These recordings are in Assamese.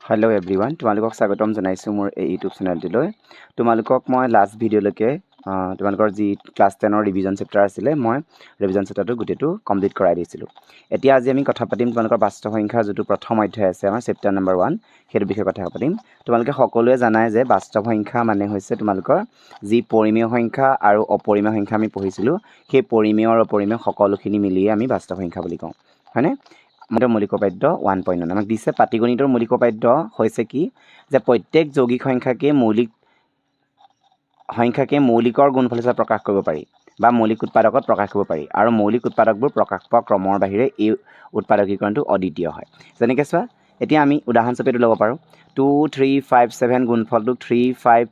হেল্ল' এভৰিৱান, তোমালোকক স্বাগতম জনাইছোঁ মোৰ এই ইউটিউব চেনেলটিলৈ। তোমালোকক মই লাষ্ট ভিডিঅ'লৈকে তোমালোকৰ যি ক্লাছ 10ৰ ৰিভিজন চেপ্টাৰ আছিলে, মই ৰিভিজন চেপ্টাৰটো গোটেইটো কমপ্লিট কৰাই দিছিলোঁ। এতিয়া আজি আমি কথা পাতিম তোমালোকৰ বাস্তৱ সংখ্যাৰ যিটো প্ৰথম অধ্যায় আছে আমাৰ চেপ্টাৰ নম্বৰ 1, সেইটো বিষয়ে কথা পাতিম। তোমালোকে সকলোৱে জানাই যে বাস্তৱ সংখ্যা মানে হৈছে তোমালোকৰ যি পৰিমেয় সংখ্যা আৰু অপৰিমেয় সংখ্যা আমি পঢ়িছিলোঁ, সেই পৰিমেয় আৰু অপৰিমেয় সকলোখিনি মিলিয়ে আমি বাস্তৱ সংখ্যা বুলি কওঁ, হয়নে? মৌলিক উপাদ্য 1.1 আমাক দিছে। পাটিগণিতৰ মৌলিক উপাদ্য হৈছে কি, যে প্ৰত্যেক যৌগিক সংখ্যাকে মৌলিকৰ গুণফল হিচাপে প্ৰকাশ কৰিব পাৰি বা মৌলিক উৎপাদকত প্ৰকাশ কৰিব পাৰি, আৰু মৌলিক উৎপাদকবোৰ প্ৰকাশ পোৱা ক্ৰমৰ বাহিৰে এই উৎপাদকীকৰণটো অদ্বিতীয় হয়। যেনেকৈ চোৱা, এতিয়া আমি উদাহৰণস্বৰূপে এইটো ল'ব পাৰোঁ, 2, 3, 5, 7 গুণফলটো 3, 5,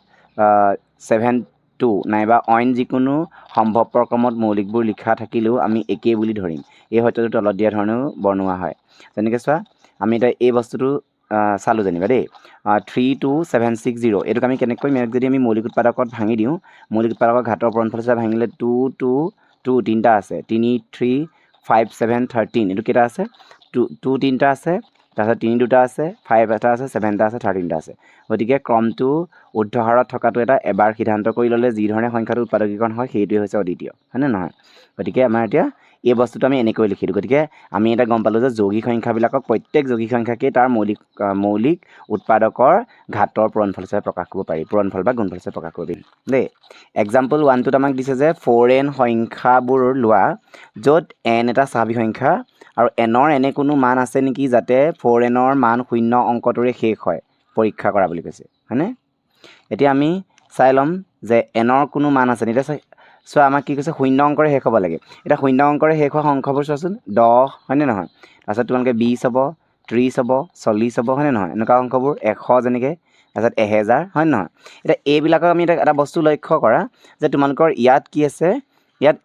7, 2 নাইবা অইন যিকোনো সম্ভৱপৰ ক্ৰমত মৌলিকবোৰ লিখা থাকিলেও আমি একেই বুলি ধৰিম। এই সত্যটো তলত দিয়া ধৰণেও বৰ্ণোৱা হয়। যেনেকৈ চোৱা, আমি এতিয়া এই বস্তুটো চালোঁ যেনিবা দেই, 32760 এইটোক আমি কেনেকৈ ইয়াক যদি আমি মৌলিক উৎপাদকত ভাঙি দিওঁ, মৌলিক উৎপাদকৰ ঘাতৰ পূৰণফল হিচাপে ভাঙিলে 2, 2, 2 তিনিটা আছে, 3, 3, 5, 7, 13 এইটো কেইটা আছে, 2 তিনিটা আছে, তাৰপিছত 3 দুটা আছে, 5 এটা আছে, 7 এটা আছে, 13টা আছে। গতিকে ক্ৰমটো ঊৰ্ধ্বহাৰত থকাটো এটা এবাৰ সিদ্ধান্ত কৰি ল'লে যি ধৰণে সংখ্যাটো উৎপাদকীকৰণ হয় সেইটোৱে হৈছে অদ্বিতীয়, হয়নে নহয়? গতিকে আমাৰ এতিয়া এই বস্তুটো আমি এনেকৈ লিখি দিওঁ। গতিকে আমি এটা গম পালোঁ যে যৌগিক সংখ্যাবিলাকক প্ৰত্যেক যৌগিক সংখ্যাকেই তাৰ মৌলিক উৎপাদকৰ ঘাতৰ পূৰণফল হিচাপে প্ৰকাশ কৰিব পাৰি, পূৰণফল বা গুণফল হিচাপে প্ৰকাশ কৰিব পাৰি দেই। এক্সাম্পল 1টোত আমাক দিছে যে 4n সংখ্যাবোৰ লোৱা, য'ত n এটা স্বাভাৱিক সংখ্যা আৰু nৰ এনে কোনো মান আছে নেকি যাতে 4nৰ মান 0 অংকটোৰে শেষ হয়, পৰীক্ষা কৰা বুলি কৈছে, হয়নে? এতিয়া আমি চাই ল'ম যে nৰ কোনো মান আছে নেকি। এতিয়া চোৱা, আমাক কি কৈছে, 0 অংকৰে শেষ হ'ব লাগে। এতিয়া 0 অংকৰে শেষ হোৱা সংখ্যাবোৰ চোৱাচোন, 10 হয়নে নহয়, তাৰপিছত তোমালোকে 20 হ'ব, 30 হ'ব, 40 হ'ব, হয়নে নহয়, এনেকুৱা অংকবোৰ 100 যেনেকৈ, তাৰপিছত 1000, হয় নহয়? এতিয়া এইবিলাকক আমি এটা বস্তু লক্ষ্য কৰা যে তোমালোকৰ ইয়াত কি আছে, ইয়াত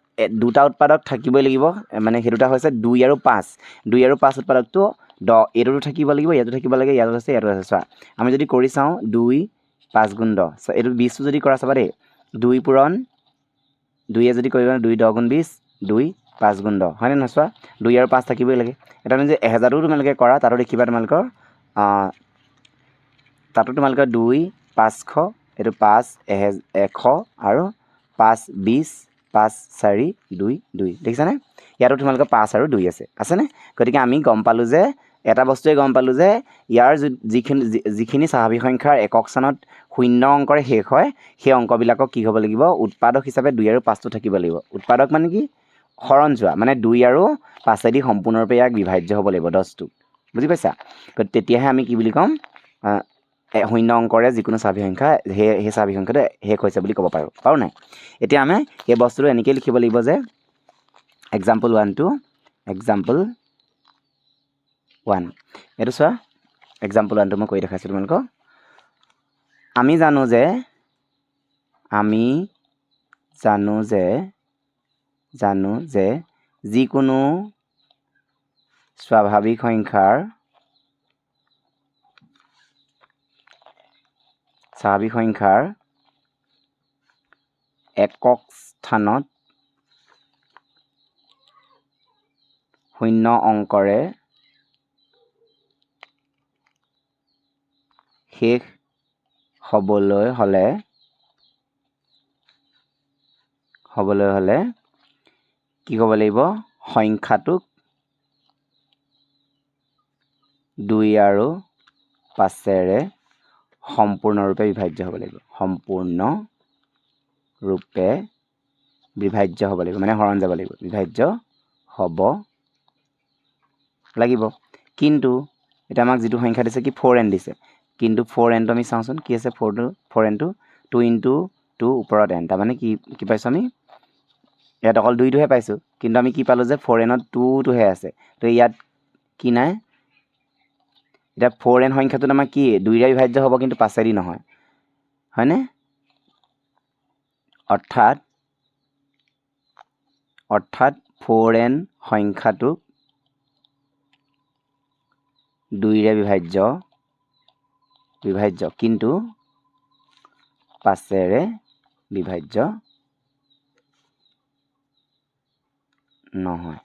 দুটা উৎপাদক থাকিবই লাগিব, মানে সেই দুটা হৈছে 2 আৰু 5। 2 আৰু 5 উৎপাদকটো 10, এইটোতো থাকিব লাগিব, ইয়াতো থাকিব লাগে, ইয়াতো আছে, ইয়াতো আছে। চোৱা, আমি যদি কৰি চাওঁ 2, 5 গুণ 10, এইটো 20টো যদি কৰা চাবা দেই, 2 পূৰণ 2 যদি কৰিব 2, 10 গুণ 20, 2, 5 গুণ 10, হয়নে নহয়? চোৱা, 2 আৰু 5 থাকিবই লাগে। এটা আমি যে 1000টো তোমালোকে কৰা, তাতো দেখিবা তোমালোকৰ 2, 500, এইটো 5, 100 আৰু 5, 20, 5, 4, 2, 2, দেখিছানে? ইয়াতো তোমালোকৰ 5 আৰু 2 আছেনে? গতিকে আমি গম পালোঁ যে এটা বস্তুৱে গম পালোঁ যে ইয়াৰ যিখিনি স্বাভাৱিক সংখ্যাৰ একক স্থানত 0 অংকৰে শেষ হয়, সেই অংকবিলাকক কি হ'ব লাগিব, উৎপাদক হিচাপে 2 আৰু 5টো থাকিব লাগিব। উৎপাদক মানে কি, হৰণ যোৱা, মানে 2 আৰু 5এদি সম্পূৰ্ণৰূপে ইয়াক বিভাজ্য হ'ব লাগিব 10টো, বুজি পাইছা? গতিকে তেতিয়াহে আমি কি বুলি ক'ম, 0 অংকৰে যিকোনো স্বাভাৱিক সংখ্যা সেই স্বাভাৱিক সংখ্যাটো শেষ হৈছে বুলি ক'ব পাৰোঁ নাই? এতিয়া আমি সেই বস্তুটো এনেকৈ লিখিব লাগিব যে এক্সাম্পল 1 এইটো চোৱা, এক্সাম্পল 1টো মই কৰি দেখাইছোঁ তোমালোকক। আমি জানো যে যিকোনো স্বাভাৱিক সংখ্যাৰ একক স্থানত 0 অংকৰে শেষ হ'বলৈ হ'লে কি ক'ব লাগিব, সংখ্যাটোক 2 আৰু 5এৰে সম্পূৰ্ণৰূপে বিভাজ্য হ'ব লাগিব। সম্পূৰ্ণৰূপে বিভাজ্য হ'ব লাগিব, মানে হৰণ যাব লাগিব, বিভাজ্য হ'ব লাগিব। কিন্তু এতিয়া আমাক যিটো সংখ্যা দিছে কি, 4n দিছে, কিন্তু 4nটো আমি চাওঁচোন কি আছে, 4nটো 2 × 2 ওপৰত n, তাৰমানে কি পাইছোঁ আমি, ইয়াত অকল 2টোহে পাইছোঁ, কিন্তু আমি কি পালোঁ যে 4nত 2টোহে আছে, তো ইয়াত কি নাই। এতিয়া 4n সংখ্যাটোত আমাৰ কি 2ৰে বিভাজ্য হ'ব, কিন্তু 5এদি নহয়, হয়নে? অৰ্থাৎ 4n সংখ্যাটোক 2ৰে বিভাজ্য, কিন্তু 5এৰে বিভাজ্য নহয়।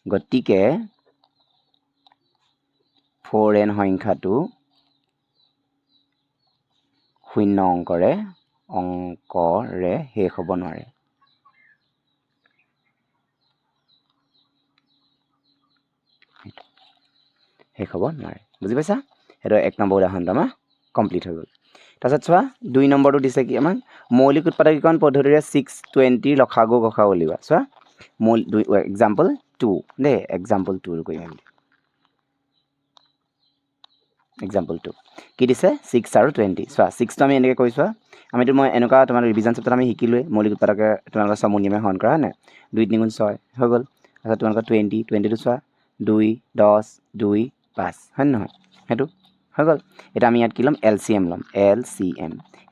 গতিকে 4n সংখ্যাটো শূন্য অংকৰে শেষ হ'ব নোৱাৰে শেষ হ'ব নোৱাৰে বুজি পাইছা সেইটো 1 নম্বৰ উদাহৰণটো আমাৰ কমপ্লিট হৈ গ'ল তাৰপিছত চোৱা 2 নম্বৰটো দিছে কি আমাক মৌলিক উৎপাদকীকৰণ পদ্ধতিৰে 620 লসাগু গসাগু উলিওৱা চোৱা এক্সাম্পল 2 দে এক্সাম্পল 2 কৰিম আমি এক্সাম্পল 2 কি দিছে 6 আৰু 20 চোৱা 6টো আমি এনেকৈ কৰিছোঁ আমিতো মই এনেকুৱা তোমাৰ ৰিভিজন চেপ্টাৰত আমি শিকিলোৱে মৌলিক উৎপাদকে তোমালোকৰ সমনিয়মে হৰণ কৰা হয় নাই 2 3 গুণ 6 হৈ গ'ল তাৰপিছত তোমালোকৰ 20টো চোৱা 2 10 2 5 হয় নহয় সেইটো হৈ গ'ল এটা আমি ইয়াত কি ল'ম LCM ল'ম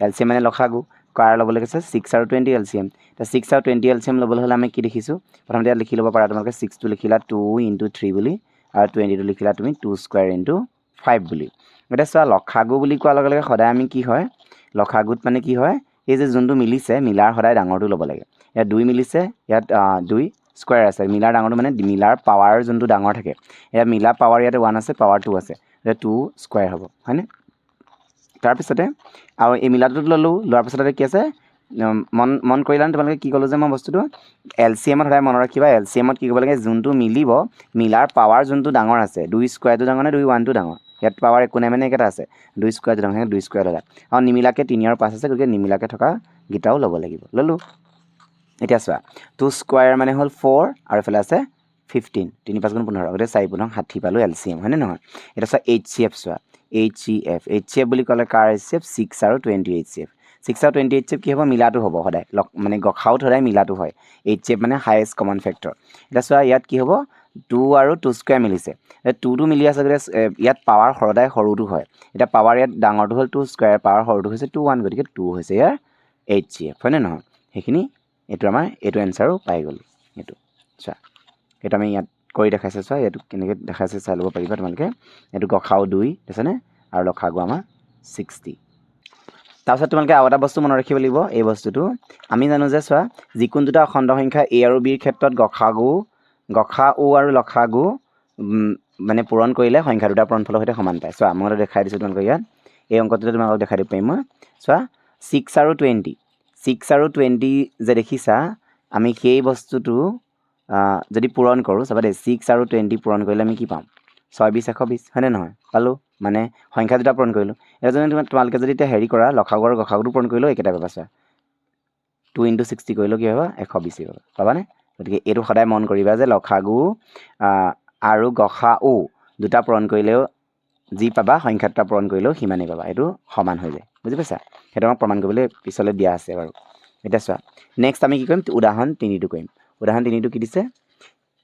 LCM মানে লসাগু কাৰ ল'বলৈ কৈছে 6 আৰু 20 LCM তা 6 আৰু 20 LCM ল'বলৈ হ'লে আমি কি দেখিছোঁ প্ৰথমতে ইয়াত লিখি ল'ব পাৰা তোমালোকে 6টো লিখিলা 2 × 3 বুলি আৰু 20টো লিখিলা তুমি 2² × 5 বুলি এটা চোৱা লসাগু বুলি কোৱাৰ লগে লগে সদায় আমি কি হয় লসাগুত মানে কি হয় এই যে যোনটো মিলিছে মিলাৰ সদায় ডাঙৰটো ল'ব লাগে ইয়াত 2 মিলিছে ইয়াত 2 স্কোয়াৰ আছে মিলাৰ ডাঙৰটো মানে মিলাৰ পাৱাৰ যোনটো ডাঙৰ থাকে ইয়াত মিলা পাৱাৰ ইয়াতে 1 আছে পাৱাৰ 2 আছে এটা 2 স্কোয়াৰ হ'ব হয়নে তাৰপিছতে আৰু এই মিলাটোত ল'লোঁ লোৱাৰ পিছতে কি আছে মন কৰিলা তোমালোকে কি ক'লোঁ যে মই বস্তুটো LCMত সদায় মনত ৰাখিবা LCMত কি কৰিব লাগে যোনটো মিলিব মিলাৰ পাৱাৰ যোনটো ডাঙৰ আছে 2 স্কোয়াৰটো ডাঙৰ নে 2 1টো ডাঙৰ ইয়াত পাৱাৰ একো নাই মানে একেটা আছে 2 স্কোয়াৰটো ডাঙৰ 2 স্কোয়াৰ ল'লা আৰু নিমিলাকে 3 আৰু 5 আছে গতিকে নিমিলাকে থকা গিটাও ল'ব লাগিব ল'লোঁ এতিয়া চোৱা 2 স্কোয়াৰ মানে হ'ল 4 আৰু এফালে আছে 15 3 5 গুণ 15 গতিকে 4 গুণ 60 পালোঁ LCM হয়নে নহয় এটা চোৱা HCF চোৱা HCF বুলি ক'লে কাৰ HCF 6 আৰু 20 HCF 6 আৰু 20 HCF কি হ'ব মিলাটো হ'ব সদায় মানে গসাউত সদায় মিলাটো হয় HCF মানে হাইয়েষ্ট কমন ফেক্টৰ এটা চোৱা ইয়াত কি হ'ব 2 আৰু 2 স্কোয়াৰ মিলিছে 2টো মিলি আছে গতিকে ইয়াত পাৱাৰ সদায় সৰুটো হয় এটা পাৱাৰ ইয়াত ডাঙৰটো হ'ল 2 স্কোয়াৰ পাৱাৰ সৰুটো হৈছে 2 1 গতিকে 2 হৈছে ইয়াৰ HCF হয়নে নহয় সেইখিনি এইটো আমাৰ এইটো এনসাৰো পাই গ'ল এইটো চোৱা এইটো আমি ইয়াত কৰি দেখাইছে চোৱা এইটো কেনেকৈ দেখাইছে চাই ল'ব পাৰিবা তোমালোকে এইটো গসাউ 2 দেখিছানে আৰু লসাগু আমাৰ 60 তাৰপিছত তোমালোকে আৰু এটা বস্তু মনত ৰাখিব লাগিব এই বস্তুটো আমি জানো যে চোৱা যিকোনো দুটা অখণ্ড সংখ্যা A আৰু B ৰ ক্ষেত্ৰত গসাউ আৰু লসাগু মানে পূৰণ কৰিলে সংখ্যা দুটা পূৰণফলৰ সৈতে সমান পায় চোৱা মই দেখাই দিছোঁ তোমালোকক ইয়াত এই অংকটোতে তোমালোকক দেখাই দিব পাৰিম মই চোৱা 6 আৰু 20 যে দেখিছা আমি সেই বস্তুটো যদি পূৰণ কৰোঁ চাবা দেই 6 আৰু 20 পূৰণ কৰিলে আমি কি পাম 6 20 120 হয়নে নহয় পালোঁ মানে সংখ্যা দুটা পূৰণ কৰিলোঁ এজনে তোমালোকে যদি এতিয়া হেৰি কৰা লসাগু আৰু গসাগুটো পূৰণ কৰিলেও একেটা পাবা চোৱা 2 × 60 কৰিলেও কি হ'ব 120 পাবা পাবানে গতিকে এইটো সদায় মন কৰিবা যে লসাগু আৰু গসাউ দুটা পূৰণ কৰিলেও যি পাবা সংখ্যা দুটা পূৰণ কৰিলেও সিমানেই পাবা এইটো সমান হৈ যায় বুজি পাইছা সেইটো আমাক প্ৰমাণ কৰিবলৈ পিছলৈ দিয়া আছে বাৰু এতিয়া চোৱা নেক্সট আমি কি কৰিম উদাহৰণ 3টো কৰিম উদাহৰণ 3টো কি দিছে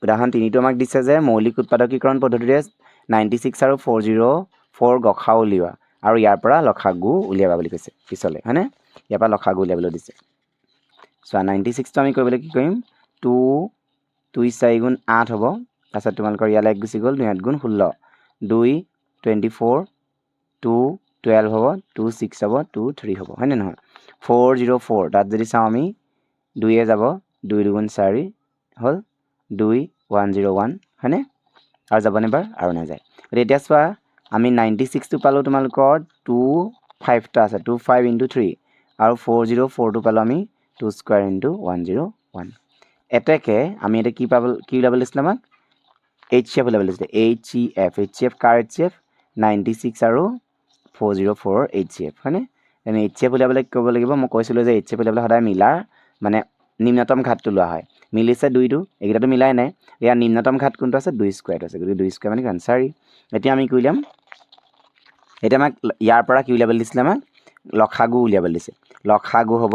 উদাহৰণ 3টো আমাক দিছে যে মৌলিক উৎপাদকীকৰণ পদ্ধতিৰে 96 আৰু 404 গসাউ উলিওৱা আৰু ইয়াৰ পৰা লসাগু উলিয়াবা বুলি কৈছে পিছলৈ হয়নে ইয়াৰ পৰা লসাগু উলিয়াবলৈ দিছে চোৱা 96টো আমি কৰিবলৈ কি কৰিম 2 4 গুণ 8 হ'ব তাৰপিছত তোমালোকৰ ইয়ালৈ গুচি গ'ল 2 8 গুণ 16 2 24 2 12 হ'ব 2 6 হ'ব 2 3 হ'ব হয়নে নহয় 404 তাত যদি চাওঁ আমি 2 যাব 2 2 গুণ 4 হ'ল 2 101 হয়নে আৰু যাবনে বাৰ আৰু নাযায় গতিকে এতিয়া চোৱা আমি 96টো পালোঁ তোমালোকৰ 2 5টা আছে 2 5 × 3 আৰু 404টো পালোঁ আমি 2² × 101 এতেকে আমি এতিয়া কি উলিয়াব লাগিছিলে আমাক HCF উলিয়াব লাগিছিলে HCF কাৰ HCF 96 আৰু 404 HCF হয়নে আমি HCF উলিয়াবলৈ ক'ব লাগিব মই কৈছিলোঁ যে HCF উলিয়াবলৈ সদায় মিলাৰ মানে নিম্নতম ঘাতটো লোৱা হয় মিলিছে 2টো এইকেইটাটো মিলাই নাই ইয়াৰ নিম্নতম ঘাত কোনটো আছে 2² আছে গতিকে 2² মানে কিমান 4 এতিয়া আমি কি উলিয়াম এতিয়া আমাক ইয়াৰ পৰা কি উলিয়াবলৈ দিছিলে আমাক লসাগু উলিয়াবলৈ দিছে লসাগু হ'ব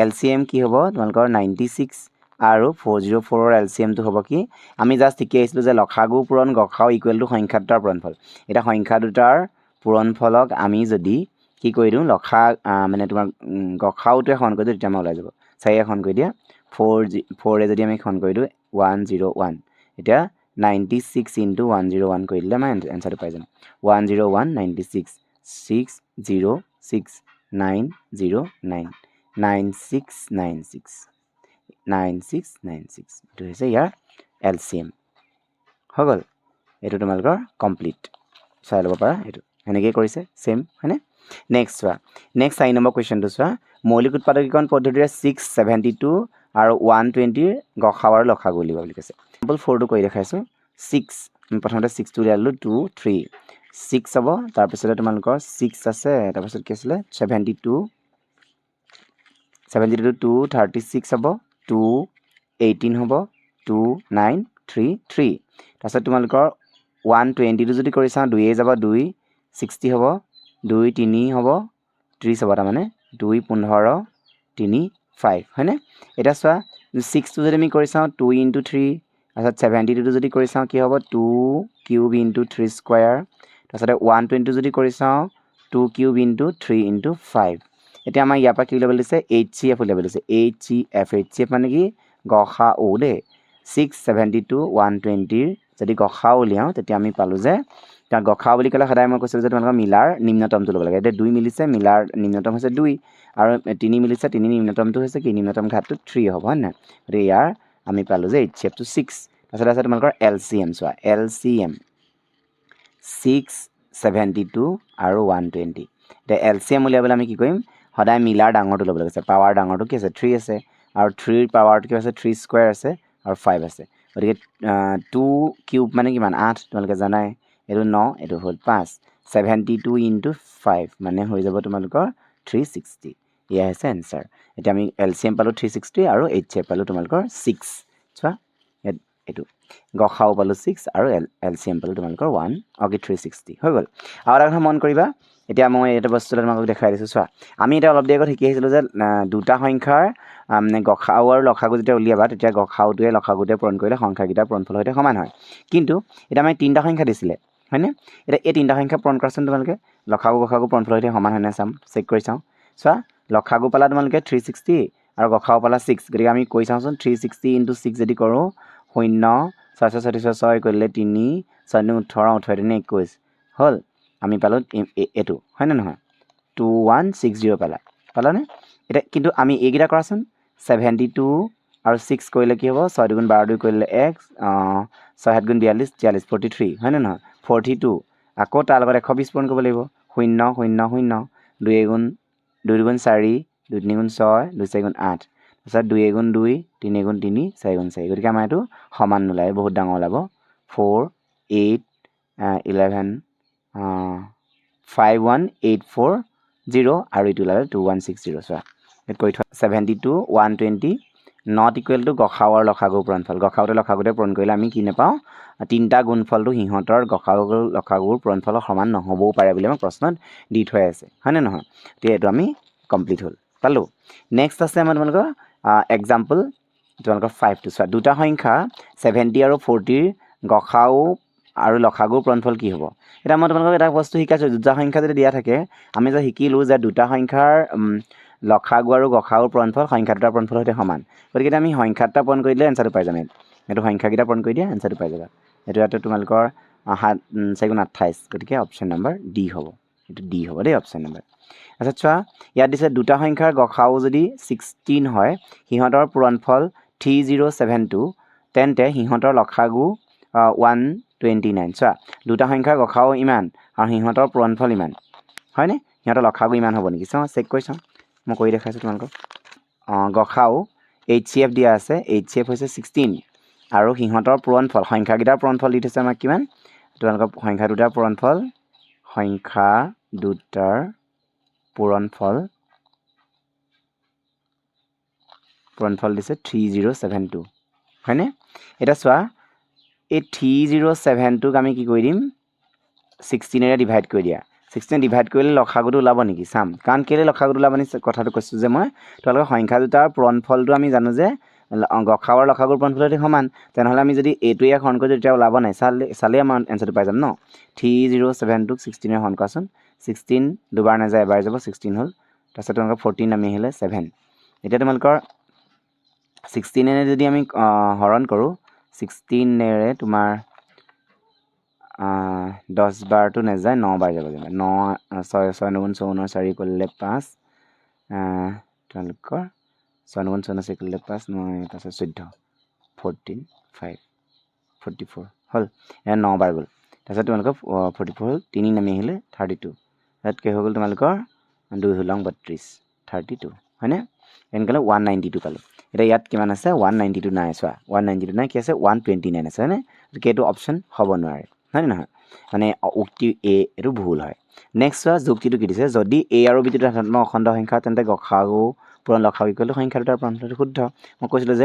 LCM কি হ'ব তোমালোকৰ 96 আৰু 404ৰ LCMটো হ'ব কি আমি জাষ্ট শিকি আহিছিলোঁ যে লসাগু পূৰণ গসাউ ইকুৱেল টু সংখ্যা দুটাৰ পূৰণফল এতিয়া সংখ্যা দুটাৰ পূৰণফলক আমি যদি কি কৰি দিওঁ মানে তোমাৰ গসাউটোৱে হৰণ কৰি দিওঁ তেতিয়া আমাৰ ওলাই যাব 4 হৰণ কৰি দিয়া 4 যদি আমি হৰণ কৰি দিওঁ 101 এতিয়া 96 × 101 কৰি দিলে আমাৰ এনচাৰটো পাই যাম 101 96 606 909 9696 9696 এইটো হৈছে ইয়াৰ LCM হৈ গ'ল এইটো তোমালোকৰ কমপ্লিট চাই ল'ব পাৰা এইটো সেনেকৈয়ে কৰিছে চেম হয়নে নেক্সট চোৱা নেক্সট 4 নম্বৰ কুৱেশ্যনটো চোৱা মৌলিক উৎপাদকীকৰণ পদ্ধতিৰে 672 আৰু 120 গসাউ আৰু লসাগু উলিয়াব বুলি কৈছে এক্সাম্পল 4টো কৰি দেখাইছোঁ 6 প্ৰথমতে 6টো উলিয়ালোঁ 2 3 6 হ'ব তাৰপিছতে তোমালোকৰ 6 আছে তাৰপিছত কি আছিলে 72 2 36 হ'ব 2 18 হ'ব 2 9 3 3 তাৰপিছত তোমালোকৰ 120টো যদি কৰি চাওঁ 2 যাব 2 60 হ'ব 2 3 হ'ব 30 হ'ব তাৰমানে 2 15 3 5 হয়নে এটা চোৱা 6টো যদি আমি কৰি চাওঁ 2 × 3 তাৰপিছত 72টো যদি কৰি চাওঁ কি হ'ব 2 কিউব × 3 স্কুৱাৰ তাৰপিছতে 120 যদি কৰি চাওঁ 2 কিউব × 3 × 5 এতিয়া আমাৰ ইয়াৰ পৰা কি উলিয়াব দিছে HCF উলিয়াব দিছে HCF মানে কি গসাউ দেই 672 120ৰ যদি গসাউ উলিয়াওঁ তেতিয়া আমি পালোঁ যে তাৰ গসাউ বুলি ক'লে সদায় মই কৈছিলোঁ যে তোমালোকৰ মিলাৰ নিম্নতমটো ল'ব লাগে এতিয়া 2 মিলিছে মিলাৰ নিম্নতম হৈছে 2 আৰু 3 মিলিছে 3 নিম্নতমটো হৈছে কি নিম্নতম ঘাতটো 3 হ'ব হয় নাই গতিকে ইয়াৰ আমি পালোঁ যে HCFটো 6 তাৰপিছত আছে তোমালোকৰ LCM চোৱা LCM 672 আৰু 120 এতিয়া LCM উলিয়াবলৈ আমি কি কৰিম সদায় মিলাৰ ডাঙৰটো ল'ব লাগে পাৱাৰ ডাঙৰটো কি আছে 3 আছে আৰু 3ৰ পাৱাৰটো কি আছে 3 স্কুৱাৰ আছে আৰু 5 আছে গতিকে 2 কিউব মানে কিমান 8 তোমালোকে জানাই এইটো 9 এইটো হ'ল 5 72 × 5 মানে হৈ যাব তোমালোকৰ 360 এয়া হৈছে এনচাৰ এতিয়া আমি LCM পালোঁ 360 আৰু HCF পালোঁ তোমালোকৰ 6 চোৱা এইটো গসাউ পালোঁ 6 আৰু LCM পালোঁ তোমালোকৰ 360 হৈ গ'ল আৰু এটা কথা মন কৰিবা এতিয়া মই এটা বস্তু তোমালোকক দেখাই দিছোঁ চোৱা আমি এতিয়া অলপ দেৰি আগত শিকি আহিছিলোঁ যে দুটা সংখ্যাৰ গসাউ আৰু লসাগু যেতিয়া উলিয়াবা তেতিয়া গসাউটোৱে লসাগুটোৱে পূৰণ কৰিলে সংখ্যাকেইটাৰ পূৰণফলৰ সৈতে সমান হয় কিন্তু এতিয়া আমি 3টা সংখ্যা দিছিলে হয়নে এতিয়া এই 3টা সংখ্যা পূৰণ কৰাচোন তোমালোকে লসাগু গসাগু পূৰণফলৰ সৈতে সমান হয় নে চাম চেক কৰি চাওঁ চোৱা লসাগু পালা তোমালোকে 360 আৰু গসাউ পালা 6 গতিকে আমি কৈ চাওঁচোন 360 × 6 যদি কৰোঁ 0 6 6 কৰিলে 3 6 18 18 21 হ'ল আমি পালোঁ এইটো হয়নে নহয় 2160 পালানে এতিয়া কিন্তু আমি এইকেইটা কৰাচোন 72 আৰু 6 কৰিলে কি হ'ব 6 2 12 2 কৰিলে 1 6 7 42 43 43 হয়নে নহয় 42 আকৌ তাৰ লগত 120 পূৰণ কৰিব লাগিব 0 0 0 2 4 2 2 4 2 3 6 2 4 8 তাৰপিছত 2 2 3 3 4 4 গতিকে আমাৰ এইটো সমান নোলায় বহুত ডাঙৰ ওলাব 4 8 11 51840 আৰু এইটো ওলালে 2160 চোৱা ইয়াত কৰি থোৱা 72 120 নট ইকুৱেল টু গসাউ আৰু লসাগুৰ পূৰণফল গসাউতে লসাগুতে পূৰণ কৰিলে আমি কি নাপাওঁ 3টা গুণফলটো সিহঁতৰ গসাউ লসাগুৰ পূৰণফলৰ সমান নহ'বও পাৰে বুলি আমাক প্ৰশ্নত দি থৈ আছে হয়নে নহয় এতিয়া এইটো আমি কমপ্লিট হ'ল পালোঁ নেক্সট আছে আমাৰ তোমালোকৰ এক্সাম্পল তোমালোকৰ 5টো চোৱা দুটা সংখ্যা 70 আৰু 40ৰ গসাউ আৰু লসাগুৰ পূৰণফল কি হ'ব এতিয়া মই তোমালোকক এটা বস্তু শিকাইছোঁ দুটা সংখ্যা যদি দিয়া থাকে আমি যে শিকিলোঁ যে দুটা সংখ্যাৰ লসাগু আৰু গসাউৰ পূৰণফল সংখ্যা দুটাৰ পূৰণফলৰ সৈতে সমান গতিকে আমি সংখ্যা দুটা পূৰণ কৰি দিলে এনচাৰটো পাই যাম এইটো সংখ্যাকেইটা পূৰণ কৰি দিয়া এনচাৰটো পাই যাবা এইটো ইয়াতে তোমালোকৰ 7 4 28 গতিকে অপশ্যন নম্বৰ ডি হ'ব এইটো ডি হ'ব দেই অপশ্যন নম্বৰ আচ্ছা চোৱা ইয়াত দিছে দুটা সংখ্যাৰ গসাউ যদি 16 হয় সিহঁতৰ পূৰণফল 3072 তেন্তে সিহঁতৰ লসাগু 129 চোৱা দুটা সংখ্যাৰ গসাউ ইমান আৰু সিহঁতৰ পূৰণফল ইমান হয়নে সিহঁতৰ লসাগু ইমান হ'ব নেকি চাওঁ চেক কৰি চাওঁ মই কৰি দেখাইছোঁ তোমালোকক গসাউ HCF দিয়া আছে HCF হৈছে 16 আৰু সিহঁতৰ পূৰণফল সংখ্যাকেইটাৰ পূৰণফল দি থৈছে আমাক কিমান তোমালোকৰ সংখ্যা দুটাৰ পূৰণফল দিছে 3072 হয়নে এতিয়া চোৱা এই 3072ক আমি কি কৰি দিম 16ৰে ডিভাইড কৰি দিয়া 16 ডিভাইড কৰিলে লসাগুটো ওলাব নেকি চাম কাৰণ কেলৈ লসাগুটো ওলাব নেকি কথাটো কৈছোঁ যে মই তোমালোকৰ সংখ্যা দুটাৰ পূৰণফলটো আমি জানো যে গসাউ আৰু লসাগুৰ পূৰণফলৰ সৈতে সমান তেনেহ'লে আমি যদি এইটো ইয়াক হৰণ কৰি তেতিয়া ওলাব নাই চালেই আমাৰ এনচাৰটো পাই যাম ন 3072ক 16ৰে হৰণ কৰাচোন 16 দুবাৰ নাযায় এবাৰ যাব 16 হ'ল তাৰপিছত তোমালোকৰ 14 নামি আহিলে 7 এতিয়া তোমালোকৰ 16ৰে যদি আমি হৰণ কৰোঁ 16ৰে তোমাৰ 10 বাৰটো নাযায় 9 বাৰ যাব লাগিব 9 6 6 9 54 4 কৰিলে 5 তোমালোকৰ 6 9 54 4 কৰিলে 5 9 5 14 14 5 44 হ'ল 9 বাৰ গ'ল তাৰপিছত তোমালোকৰ 44 হ'ল 3 নামি আহিলে 32 ইয়াত কি হৈ গ'ল তোমালোকৰ 2 হলং 32 32 হয়নে এনেকৈ 192 পালোঁ এতিয়া ইয়াত কিমান আছে 192 নাই চোৱা 192 নাই কি আছে 129 আছে হয়নে গতিকে এইটো অপশ্যন হ'ব নোৱাৰে হয়নে নহয় মানে উক্তি এ এইটো ভুল হয় নেক্সট চোৱা যুক্তিটো কি দিছে যদি এ আৰু বি দুটা ধনাত্মক অখণ্ড সংখ্যা তেন্তে গসাগু পূৰণ লসাগু ইকুৱেল টু সংখ্যা দুটাৰ পূৰণটো শুদ্ধ মই কৈছিলোঁ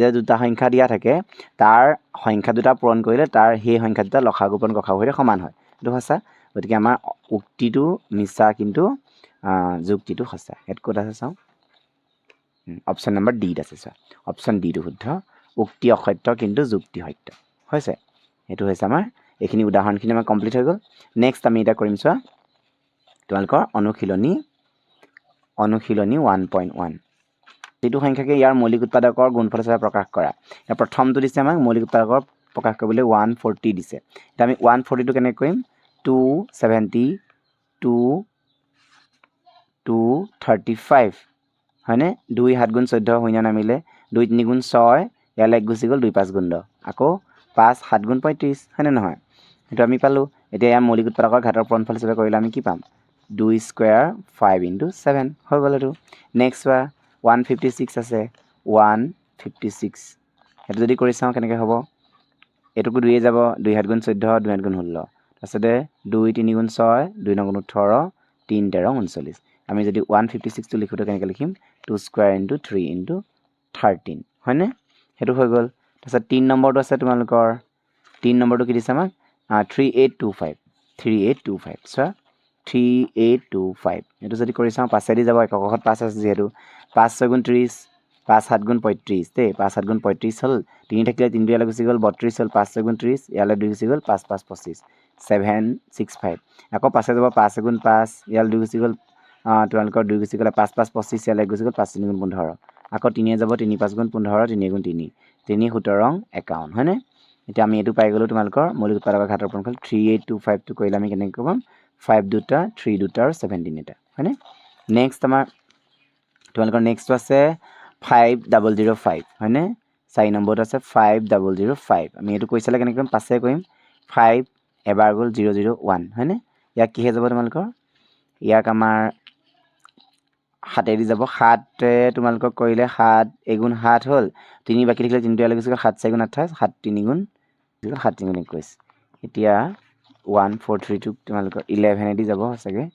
যে দুটা সংখ্যা দিয়া থাকে তাৰ সংখ্যা দুটা পূৰণ কৰিলে তাৰ সেই সংখ্যা দুটা লসাগু পূৰণ গসাগু সৈতে সমান হয় এইটো সঁচা গতিকে আমাৰ উক্তিটো মিছা কিন্তু যুক্তিটো সঁচা ইয়াত ক'ত আছে চাওঁ অপশ্যন নম্বৰ ডিত আছে চোৱা অপশ্যন ডিটো শুদ্ধ উক্তি অসত্য কিন্তু যুক্তি সত্য হৈছে এইটো হৈছে আমাৰ এইখিনি উদাহৰণখিনি আমাৰ কমপ্লিট হৈ গ'ল নেক্সট আমি এতিয়া কৰিম চোৱা তোমালোকৰ অনুশীলনী 1.1 যিটো সংখ্যাকে ইয়াৰ মৌলিক উৎপাদকৰ গুণফল হিচাপে প্ৰকাশ কৰা ইয়াৰ প্ৰথমটো দিছে আমাক মৌলিক উৎপাদকৰ প্ৰকাশ কৰিবলৈ 140 দিছে এতিয়া আমি 140টো কেনেকৈ কৰিম 270 235 হয়নে 2 7 গুণ 14 শূন্য নামিলে 2 3 গুণ 6 ইয়ালৈ গুচি গ'ল 2 5 গুণ 10 আকৌ 5 7 গুণ 35 হয়নে নহয় সেইটো আমি পালোঁ এতিয়া ইয়াৰ মৌলিক উৎপাদকৰ ঘাতৰ পূৰণফল হিচাপে কৰিলে আমি কি পাম 2 স্কোৱাৰ 5 into 7 হৈ গ'ল এইটো নেক্সট চোৱা 156 আছে 156 সেইটো যদি কৰি চাওঁ কেনেকৈ হ'ব এইটোকো 2 যাব 2 7 গুণ 14 2 8 গুণ 16 তাৰপিছতে 2 3 গুণ 6 2 9 গুণ 18 3 13 39 আমি যদি 156টো লিখোঁতে কেনেকৈ লিখিম 2 স্কোৱাৰ into 3 into 13 হয়নে সেইটো হৈ গ'ল তাৰপিছত 3 নম্বৰটো আছে তোমালোকৰ 3 নম্বৰটো কি দিছে আমাক 3825 চোৱা 3825 এইটো যদি কৰি চাওঁ 5 যাব একক অংশত 5 আছে যিহেতু 5 6 গুণ 30 5 7 গুণ 35 দেই 5 7 গুণ 35 হ'ল 3 থাকিলে 3 ইয়ালৈ গুচি গ'ল 32 হ'ল 5 6 গুণ 30 ইয়ালৈ 2 গুচি গ'ল 5 5 25 765 আকৌ 5 যাব 5 গুণ 5 ইয়ালৈ 2 গুচি গ'ল তোমালোকৰ 2 গুচি গ'লে 5 5 25 ইয়ালৈ গুচি গ'ল 5 3 গুণ 15 আকৌ 3 যাব 3 5 গুণ 15 3 গুণ 3 3 17 51 হয়নে এতিয়া আমি এইটো পাই গ'লোঁ তোমালোকৰ মৌলিক উৎপাদকৰ ঘাতৰ পূৰণফল 3825টো কৰিলে আমি কেনেকৈ ক'ম 5 দুটা 3 দুটা আৰু 17 এটা হয়নে নেক্সট আমাৰ তোমালোকৰ নেক্সটটো আছে 5005 হয়নে 4 নম্বৰটো আছে 5005 আমি এইটো কৈ চালে কেনেকৈ কৰিম 5 কৰিম 5 এবাৰ গ'ল 001 হয়নে ইয়াক কিহে যাব তোমালোকৰ ইয়াক আমাৰ 7 দি যাব 7 তোমালোকক কৰিলে 7 এগুণ 7 হ'ল 3 বাকী থাকিলে 3 ইয়ালৈ গুচি গ'ল 7 4 গুণ 28 7 3 গুণ 7 3 গুণ 21 এতিয়া 143টো তোমালোকৰ 11 দি যাব সঁচাকৈ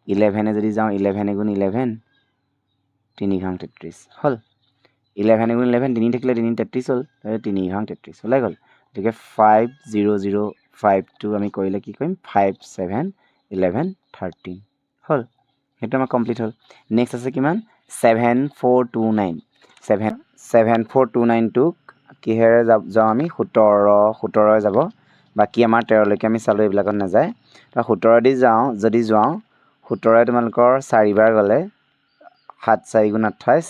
11 যদি যাওঁ 11 গুণ 11 3 ঘাং 33 হ'ল 11 গুণ 11 3 থাকিলে 3 33 হ'ল 3 ঘাং 33 ওলাই গ'ল গতিকে 5005টো আমি কৰিলে কি কৰিম 5 7 11 13 হ'ল সেইটো আমাৰ কমপ্লিট হ'ল নেক্সট আছে কিমান 7429 7429টোক কিহেৰে যাওঁ আমি 17 যাব বাকী আমাৰ 13লৈকে আমি চালোঁ এইবিলাকত নাযায় তো 17 দি যাওঁ যদি যাওঁ 17 তোমালোকৰ 4 বাৰ গ'লে 7 4 গুণ 28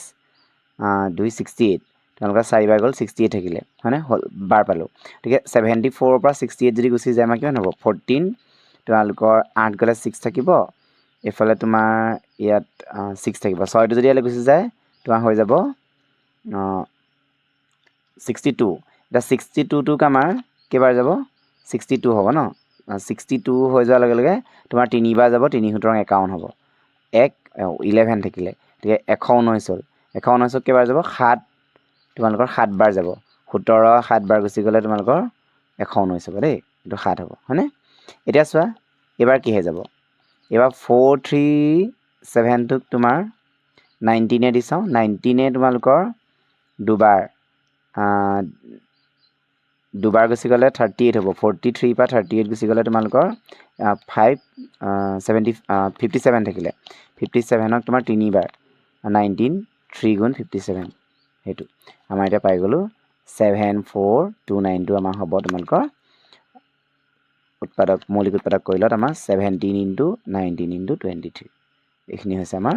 268 তোমালোকৰ 4 বাৰ গ'ল 68 থাকিলে হয়নে হ'ল বাৰ পালোঁ গতিকে 74 পৰা 68 যদি গুচি যায় আমাৰ কিমান হ'ব 14 তোমালোকৰ 8 গ'লে 6 থাকিব এইফালে তোমাৰ ইয়াত 6 থাকিব 6টো যদি ইয়ালৈ গুচি যায় তোমাৰ হৈ যাব 62 এতিয়া 62টোক আমাৰ কেইবাৰ যাব 62 হ'ব ন 62 হৈ যোৱাৰ লগে লগে তোমাৰ 3 বাৰ যাব 3 17 51 হ'ব 11 থাকিলে গতিকে 119 হ'ল 119ক কেইবাৰ যাব 7 তোমালোকৰ 7 বাৰ যাব 17 7 বাৰ গুচি গ'লে তোমালোকৰ 119 হ'ব দেই এইটো 7 হ'ব হয়নে এতিয়া চোৱা এইবাৰ কিহে যাব এইবাৰ 437টোক তোমাৰ 19 দি চাওঁ 19 তোমালোকৰ দুবাৰ গুচি গ'লে 38 হ'ব 43 পৰা 38 গুচি গ'লে তোমালোকৰ 57 থাকিলে 57ক তোমাৰ 3 বাৰ 19 3 গুণ 57 সেইটো আমাৰ এতিয়া পাই গ'লোঁ 7429টো আমাৰ হ'ব তোমালোকৰ মৌলিক উৎপাদক কৰিলত আমাৰ 17 into 19 into 23 এইখিনি হৈছে আমাৰ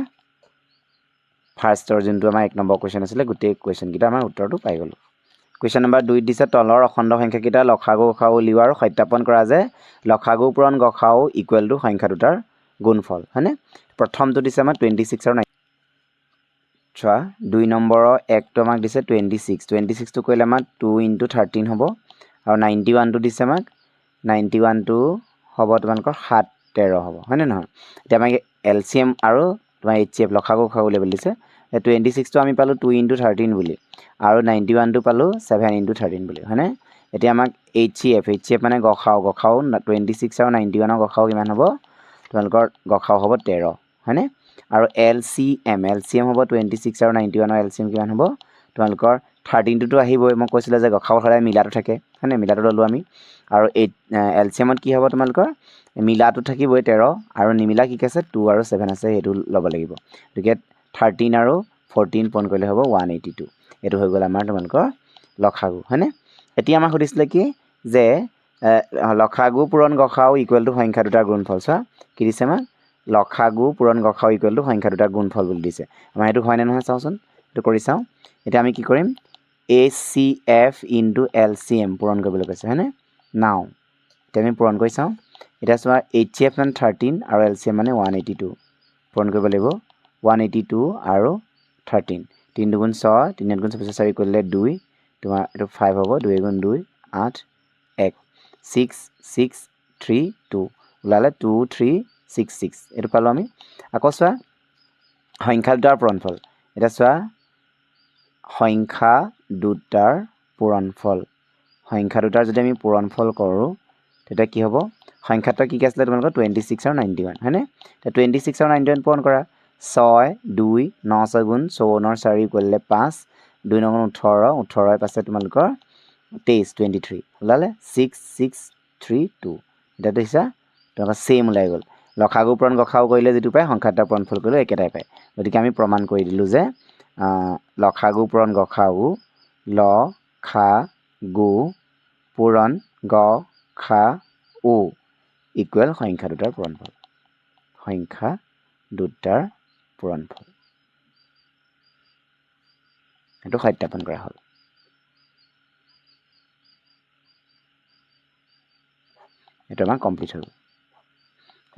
ফাৰ্ষ্টৰ যোনটো আমাৰ 1 নম্বৰ কুৱেশ্যন আছিলে গোটেই কুৱেশ্যনকেইটা আমাৰ উত্তৰটো পাই গ'লোঁ কুৱেশ্যন নম্বৰ 2 দিছে তলৰ অখণ্ড সংখ্যাকেইটা লসাগু গসাগু উলিওৱা আৰু সত্যাপন কৰা যে লসাগু পূৰণ গসাগু ইকুৱেল টু সংখ্যা দুটাৰ গুণফল হয়নে প্ৰথমটো দিছে আমাৰ 26 আৰু 9 চোৱা 2 নম্বৰৰ 1টো আমাক দিছে 26টো কৰিলে আমাৰ 2 into 13 হ'ব আৰু 91টো দিছে আমাক 91টো হ'ব তোমালোকৰ 13 হ'ব হয়নে নহয় এতিয়া আমাক LCM আৰু তোমাৰ HCF লসাগু উলিয়াবলৈ দিছে 26 টো আমি পালো 2 * 13 বুলি আৰু 91 টো পালো 7 * 13 বুলি হয়নে এতিয়া আমাক HCF মানে গখাও 26 আৰু 91 ৰ গখাও কিমান হ'ব তোমালোকৰ গখাও হ'ব 13 হয়নে আৰু LCM হ'ব 26 আৰু 91 ৰ LCM কিমান হ'ব তোমালোকৰ 13 টো আহিবই মই কৈছিলো যে গখাও সদায় মিলাটো থাকে হয়নে মিলাটো ললো আমি আৰু LCM ত কি হ'ব তোমালোকৰ মিলাটো থাকিবই 13 আৰু নিমিলা কি আছে 2 আৰু 7 আছে হেতু ল'ব লাগিব গতিকে 13 আৰু 14 পূৰণ কৰিলে হ'ব 182 এটো হৈ গ'ল আমাৰ তোমালোকৰ লসাগু হয়নে এতিয়া আমাক সুধিছিলে কি যে লসাগু পূৰণ গসাও ইকুৱেল টু সংখ্যা দুটাৰ গুণফল চোৱা কি দিছে আমাক লসাগু পূৰণ গসাও ইকুৱেল টু সংখ্যা দুটাৰ গুণফল বুলি দিছে আমাৰ এটো হয় নে নহয় চাওচোন এটো কৰি চাও এতিয়া আমি কি কৰিম HCF * LCM পূৰণ কৰিবলৈ কৈছে হয়নে নাও এতিয়া আমি পূৰণ কৰি চাও এটা চোৱা HCF মানে 13 আৰু LCM মানে 182 পূৰণ কৰিব লাগিব 182 আৰু 13 3 2 গুণ 6 3 গুণ 6 4 কৰিলে 2 তোমাৰ এটো 5 হ'ব 2 গুণ 2 8 1 6 6 3 2 ওলালে 2 3 6 6 এটো পালো আমি আকৌ চোৱা সংখ্যা দুটাৰ পূৰণফল এটা চোৱা সংখ্যা দুটাৰ পূৰণফল সংখ্যা দুটাৰ যদি আমি পূৰণফল কৰো তেতিয়া কি হ'ব সংখ্যাটা কি আছিল তোমালোকৰ 26 আৰু 91 হয়নে তে 26 আৰু 91 পূৰণ কৰা 6 2 9 6 গুণ 54 4 কৰিলে 5 2 9 18 18 পাছে তোমালোকৰ 23 23 ওলালে 6 6 3 2 এটা দিছা তোমালোকৰ সেম ওলাই গ'ল লসাগু পূৰণ গসাও কৰিলে যেটো পায় সংখ্যাটা পূৰণফল কৰিলে একেটাই পায় গতিকে আমি প্ৰমাণ কৰি দিলো যে লসাগু পূৰণ গসাও লসাগু পূৰণ গসাও ইকুৱেল সংখ্যা দুটাৰ পূৰণফল সংখ্যা দুটাৰ পূৰণফল এটো সত্যাপন কৰা হ'ল এটো আমাৰ কমপ্লিট হ'ল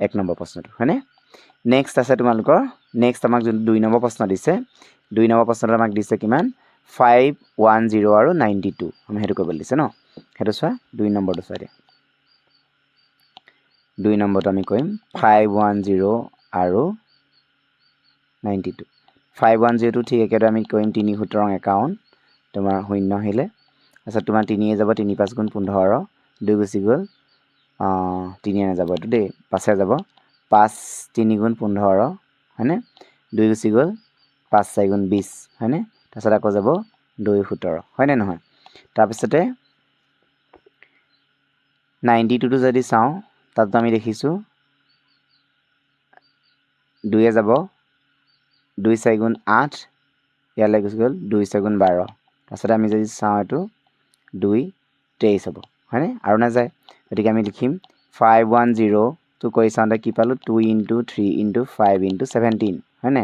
1 নম্বৰ প্ৰশ্নটো হয়নে নেক্সট আছে তোমালোকৰ নেক্সট আমাক যোন 2 নম্বৰ প্ৰশ্ন দিছে 2 নম্বৰ প্ৰশ্নটো আমাক দিছে কিমান 510 আৰু 92 আমি হেতু কৰিব দিছে ন হেতু চোৱা 2 নম্বৰটো চোৱা দিয়া 2 নম্বৰটো আমি কৰিম 510 আৰু 92 510 টো ঠিক একেদৰে আমি কৰিম 3 সূত্ৰৰ 51 তোমাৰ 0 আহিলে আচ্ছা তোমাৰ 3 এ যাব 3 5 গুণ 15 2 গুচি গ'ল 3 এ যাব এটো দেই 5 এ যাব 5 3 গুণ 15 হয়নে 2 গুচি গ'ল 5 4 গুণ 20 হয়নে তাৰছত আকৌ যাব 2 17 হয়নে নহয় তাৰপিছতে 92 টো যদি চাও তাত আমি দেখিছো 2 এ যাব 2 4 গুণ 8 ইয়ালে গুচি গ'ল 2 4 গুণ 12 তাৰছত আমি যদি চাও এটো 2 23 হ'ব হয়নে আৰু না যায় গতিকে আমি লিখিম 510 টো কৰি চাওঁতে কি পালো 2 * 3 * 5 * 17 হয়নে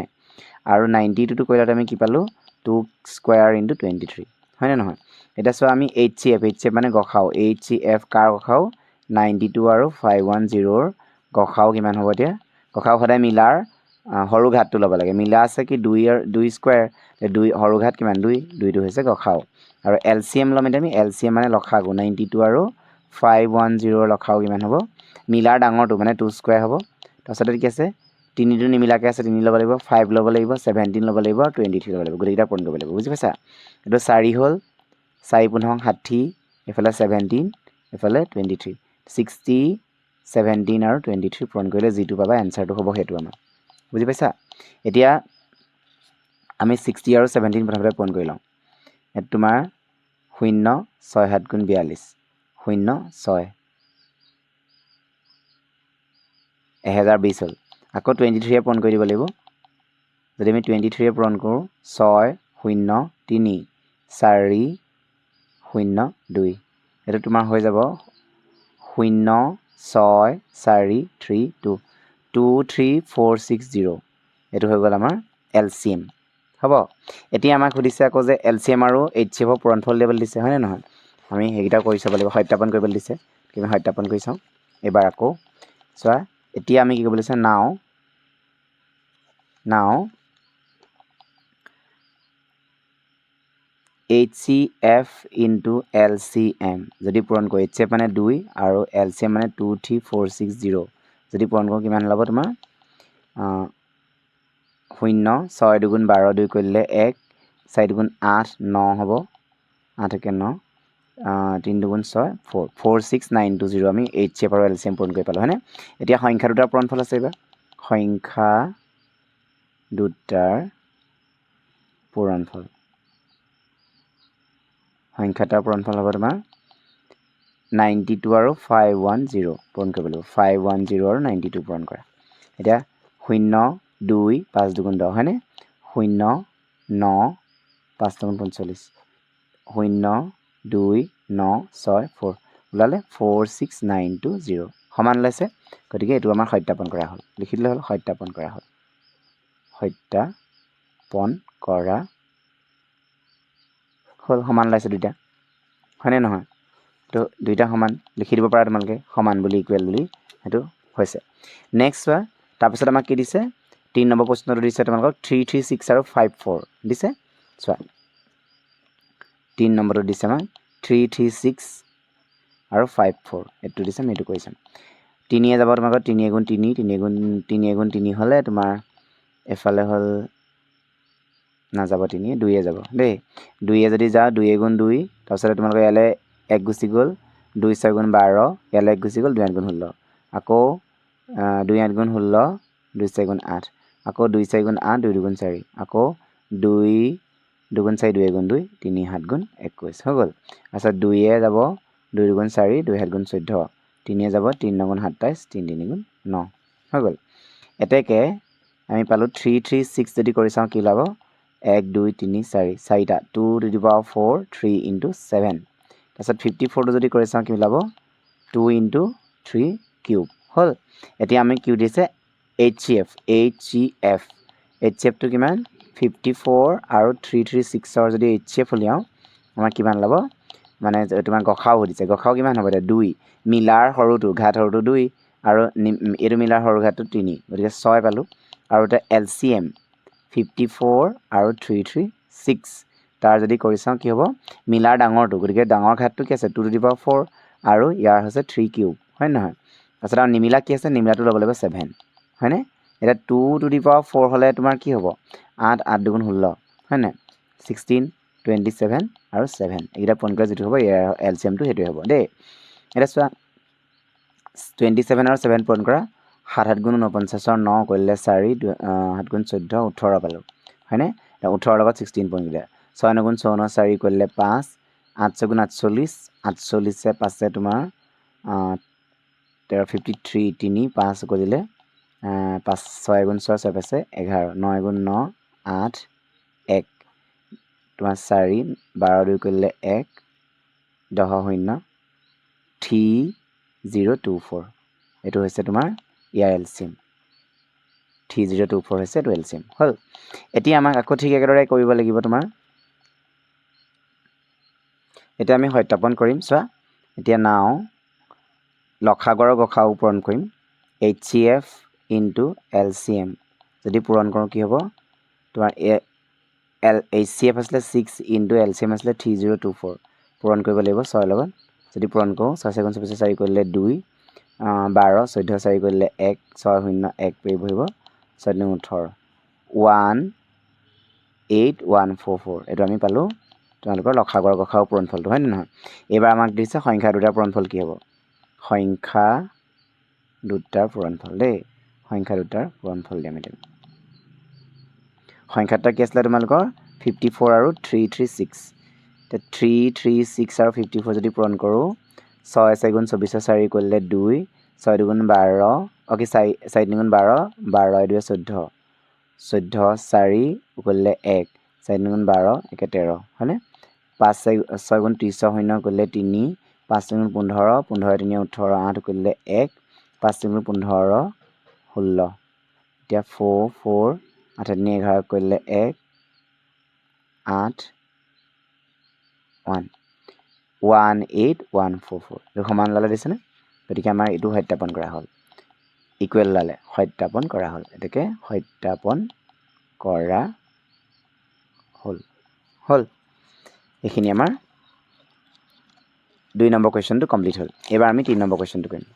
আৰু 92 টো কৰিলে আমি কি পালো 2 স্কয়াৰ * 23 হয়নে নহয় এটা চোৱা আমি HCF মানে গখাও HCF কাৰ গখাও 92 আৰু 510 ৰ গখাও কিমান হ'ব দিয়া গখাও সদায় মিলাৰ হৰু ঘাতটো ল'ব লাগে মিলা আছে কি 2 আৰু 2 স্কয়াৰ 2 হৰু ঘাত কিমান 2 2 টো হৈছে গখাও আৰু LCM লম আমি LCM মানে লসাগু 92 আৰু 510 ৰ লসাগু কিমান হ'ব মিলাৰ ডাঙৰটো মানে 2 স্কয়াৰ হ'ব তাৰছত কি আছে 3 টো নিমিলাকে আছে 3 ল'ব লাগিব 5 ল'ব লাগিব 17 ল'ব লাগিব 23 ল'ব লাগিব গতিকেটা পূৰণ কৰিব লাগিব বুজি পাইছা এটো 4 হ'ল 4 15 60 এফালে 17 এফালে 23 60 17 আৰু 23 পূৰণ কৰিলে যেটো পাবা এনসাৰটো হ'ব হেতু আমাৰ বুজি পাইছা এতিয়া আমি 60 আৰু 17 প্ৰথমতে পূৰণ কৰি লওঁ এত তোমাৰ 0 6 7 গুণ 42 0 6 1020 হ'ল আকৌ 23 এ পূৰণ কৰি দিব লাগিব যদি আমি 23 এ পূৰণ কৰো 6 0 3 4 0 2 এটো তোমাৰ হৈ যাব 0 6 4 3 2 2 3 4 6 0 এটো হৈ গ'ল আমাৰ LCM হ'ব এতিয়া আমাক সুধিছে আকৌ যে LCM আৰু HCF ৰ পূৰণফল দিবলৈ দিছে হয় নে নহয় আমি হেগিটা কৰি চাব লাগিব সত্যাপন কৰিবলৈ দিছে কিবা সত্যাপন কৰি চাও এবাৰ আকৌ চোৱা এতিয়া আমি কি কৰিব লৈছে নাও HCF * LCM যদি পূৰণ কৰো HCF মানে 2 আৰু LCM মানে 2 3 4 6 0 যদি পূৰণ কৰোঁ কিমান হ'ব তোমাৰ 0 6 দুগুণ 12 2 কৰিলে 1 4 দুগুণ 8 9 হ'ব 8 একে 9 3 দুগুণ 6 4 4 6 9 2 0 আমি HCF আৰু LCM পূৰণ কৰি পালোঁ হয়নে এতিয়া সংখ্যা দুটাৰ পূৰণফল আছে এইবাৰ সংখ্যা দুটাৰ পূৰণফল সংখ্যাটাৰ পূৰণফল হ'ব তোমাৰ 92 আৰু 510 পূৰণ কৰিব লাগিব 510 আৰু 92 পূৰণ কৰা এতিয়া 0 2 5 দুগুণ 10 হয়নে 0 9 5 দুগুণ 45 0 2 9 6 4 ওলালে 4 6 9 2 0 সমান ওলাইছে গতিকে এইটো আমাৰ সত্যাপন কৰা হ'ল লিখি দিলে হ'ল সত্যাপন কৰা হ'ল সত্যাপন কৰা হ'ল সমান ওলাইছে দুইটা হয়নে নহয় তো দুইটা সমান লিখি দিব পাৰা তোমালোকে সমান বুলি ইকুৱেল বুলি সেইটো হৈছে নেক্সট চোৱা তাৰপিছত আমাক কি দিছে 3 নম্বৰ প্ৰশ্নটো দিছে তোমালোকক 3 3 6 আৰু 5 4 দিছে চোৱা 3 নম্বৰটো দিছে আমাক 3 3 6 আৰু 5 4 এইটো দিছে আমি এইটো কৰি চাম 3 যাব তোমালোকৰ 3 গুণ 3 3 গুণ 3 হ'লে তোমাৰ এফালে হ'ল নাযাব 3 2 যাব দেই 2 যদি যা 2 গুণ 2 তাৰপিছতে তোমালোকৰ ইয়ালৈ 1 গুচি গ'ল 2 4 গুণ 12 ইয়ালৈ 1 গুচি গ'ল 2 8 গুণ 16 আকৌ 2 8 গুণ 16 2 4 গুণ 8 আকৌ 2 4 গুণ 8 2 দুগুণ 4 আকৌ 2 দুগুণ 4 2 গুণ 2 3 7 গুণ 21 হৈ গ'ল তাৰপিছত 2 যাব 2 দুগুণ 4 2 7 গুণ 14 3 যাব 3 9 গুণ 27 3 3 গুণ 9 হৈ গ'ল এতেকে আমি পালোঁ 3 3 6 যদি কৰি চাওঁ কি ওলাব 1 2 3 4 4টা 2 to the power 4 3 into 7 তাৰপিছত 54টো যদি কৰি চাওঁ কি ওলাব 2 into 3 কিউব হ'ল এতিয়া আমি কিউ দিছে HCF HCFটো কিমান 54 আৰু 3 3 6ৰ যদি HCF উলিয়াওঁ আমাৰ কিমান ল'ব মানে তোমাৰ গসাও সুধিছে গসাও কিমান হ'ব এতিয়া 2 মিলাৰ সৰুটো ঘাত সৰুটো 2 আৰু এইটো মিলাৰ সৰু ঘাতটো 3 গতিকে 6 পালোঁ আৰু এটা LCM 54 আৰু 3 3 6 তাৰ যদি কৰি চাওঁ কি হ'ব মিলাৰ ডাঙৰটো গতিকে ডাঙৰ ঘাতটো কি আছে 2 to the power 4 আৰু ইয়াৰ হৈছে 3 কিউব হয় নহয় তাৰপিছত আৰু নিমিলা কি আছে নিমিলাটো ল'ব লাগিব 7 হয়নে এতিয়া 2 to the power 4 হ'লে তোমাৰ কি হ'ব 8 8 দুগুণ 16 হয় নাই 16 27 আৰু 7 এইকেইটা পূৰণ কৰি যিটো হ'ব ইয়াৰ LCMটো সেইটোৱে হ'ব দেই এতিয়া চোৱা 27 আৰু 7 পূৰণ কৰা 7 7 গুণ 49 9 কৰিলে 4 7 গুণ 14 18 পালোঁ হয়নে 18 লগত 16 পূৰণ কৰিলে 6 9 গুণ 54 4 কৰিলে 5 8 গুণ 48 48 পাছে তোমাৰ 53 3 5 কৰিলে 5 6 গুণ 6 6 পাছে 11 9 গুণ 9 8 1 তোমাৰ 4 12 2 কৰিলে 1 10 0 3024 এইটো হৈছে তোমাৰ ইয়াৰ LCM 3024 হৈছে এইটো LCM হ'ল এতিয়া আমাক আকৌ ঠিক একেদৰে কৰিব লাগিব তোমাৰ এতিয়া আমি সত্যাপন কৰিম চোৱা এতিয়া নাও লসাগু আৰু গসাগু পূৰণ কৰিম HCF into LCM যদি পূৰণ কৰোঁ কি হ'ব তোমাৰ HCF আছিলে 6 into LCM আছিলে 3024 পূৰণ কৰিব লাগিব 6 লগত যদি পূৰণ কৰোঁ 6 গুণ 24 4 কৰিলে 2 12 14 4 কৰিলে 1 6 0 1 পৰি বহিব 6 18 18144 এইটো আমি পালোঁ তোমালোকৰ লসাগু আৰু গসাগু পূৰণফলটো হয় নে নহয় এইবাৰ আমাক দিছে সংখ্যা দুটাৰ পূৰণফল কি হ'ব সংখ্যা দুটাৰ পূৰণফল দেই সংখ্যা দুটাৰ পূৰণফল দিম এতিয়া সংখ্যাটা কি আছিলে তোমালোকৰ 54 আৰু 336 তে 336 আৰু 54 যদি পূৰণ কৰোঁ 6 4 গুণ 24 4 কৰিলে 2 6 দুগুণ 12 অকে 4 দুগুণ 12 12 2 14 14 4 কৰিলে 1 4 দুগুণ 12 একে 13 হয়নে 5 6 গুণ 30 0 কৰিলে 3 5 গুণ 15 15 3 18 8 কৰিলে 1 5 গুণ 15 16 এতিয়া 4 4 8 3 11 কৰিলে 1 8 1 18144 এইটো সমান ওলালে দিছেনে গতিকে আমাৰ এইটো সত্যাপন কৰা হ'ল ইকুৱেল ওলালে সত্যাপন কৰা হ'ল এতেকে সত্যাপন কৰা হ'ল এইখিনি আমাৰ 2 নম্বৰ কুৱেশ্যনটো কমপ্লিট হ'ল এবাৰ আমি 3 নম্বৰ কুৱেশ্যনটো কৰিম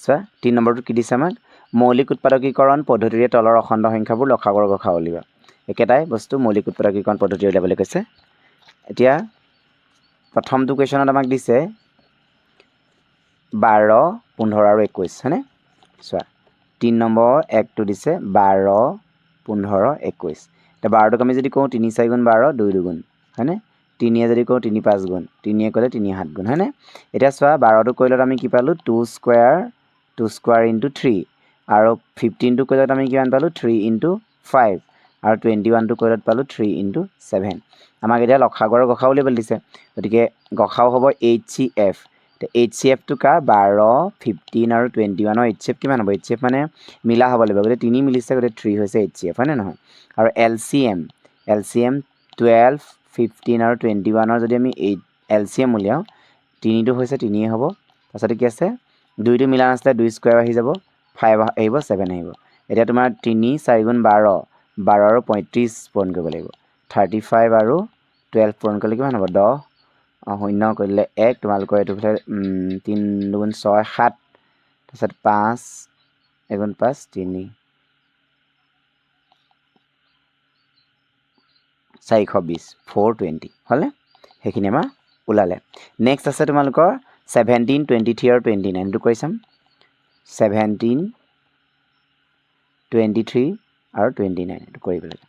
চোৱা 3 নম্বৰটো কি দিছে আমাক মৌলিক উৎপাদকীকৰণ পদ্ধতিৰে তলৰ অখণ্ড সংখ্যাবোৰ লসাগু আৰু গসাগু উলিওৱা একেটাই বস্তু মৌলিক উৎপাদকীকৰণ পদ্ধতি উলিয়াবলৈ কৈছে এতিয়া প্ৰথমটো কুৱেশ্যনত আমাক দিছে 12 15 আৰু 21 হয়নে চোৱা 3 নম্বৰ একটো দিছে 12 15 21 এতিয়া 12টোক আমি যদি কওঁ 3 4 গুণ 12 2 2 হয়নে 3 যদি কওঁ 3 5 গুণ 3 ক'লে 3 7 গুণ হয়নে এতিয়া চোৱা 12টো কৰিলত আমি কি পালোঁ 2 স্কোৱাৰ ইনটু 3 আৰু 15টো কৰিলত আমি কিমান পালোঁ 3 ইনটু 5 আৰু 21টো কৰিলত পালোঁ 3 ইনটু 7 আমাক এতিয়া লসাগু আৰু গসাগু উলিয়াবলৈ দিছে গতিকে গসাগু হ'ব HCF HCF টো কাৰ 12 15 আৰু 21 ৰ HCF কিমান হ'ব HCF মানে মিলা হ'ব লাগিব গতিকে 3 মিলিছে গতিকে 3 হৈছে HCF হয়নে নহয় আৰু LCM 12 15 আৰু 21 ৰ যদি আমি LCM উলিয়াওঁ 3টো হৈছে 3 হ'ব তাৰপিছতে কি আছে 2টো মিলা নাছিলে 2 স্কোৱাৰ আহি যাব 5 আহিব 7 আহিব এতিয়া তোমাৰ 3 4 গুণ 12 12 আৰু 35 পূৰণ কৰিব লাগিব 35 আৰু 12 পূৰণ কৰিলে কিমান হ'ব 10 শূন্য কৰিলে 1 তোমালোকৰ এইটো 3 2 6 7 তাৰপিছত 5 1 5 3 420 420 হ'লে সেইখিনি আমাৰ ওলালে নেক্সট আছে তোমালোকৰ 17 23 আৰু 29 টো কৰি চাম 17 23 আৰু 29 এইটো কৰিব লাগে